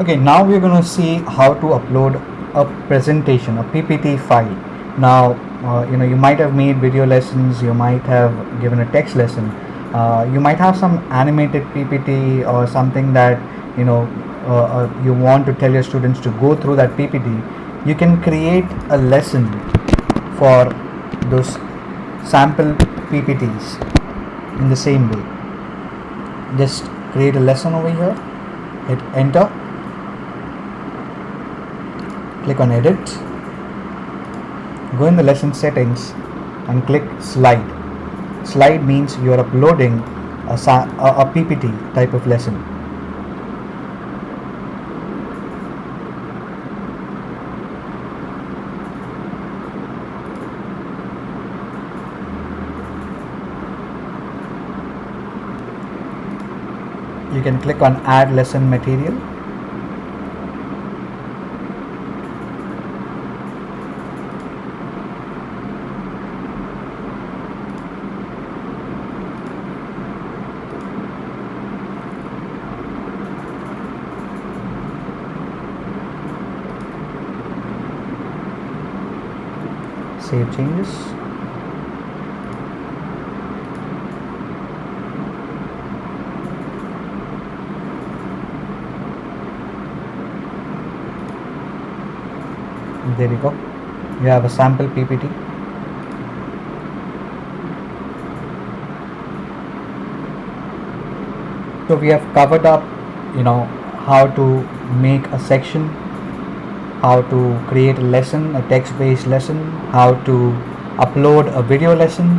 Okay, now we're going to see how to upload a presentation, a PPT file. Now, you might have made video lessons, you might have given a text lesson, you might have some animated PPT or something that you want to tell your students to go through that PPT. You can create a lesson for those sample PPTs in the same way. Just create a lesson over here, hit enter, click on edit, go in the lesson settings and click slide. Slide means you are uploading a PPT type of lesson. You can click on add lesson material. Save changes. There you go. You have a sample PPT. So we have covered up, how to make a section, how to create a lesson, a text-based lesson, how to upload a video lesson,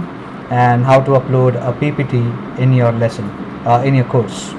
and how to upload a PPT in your lesson, in your course.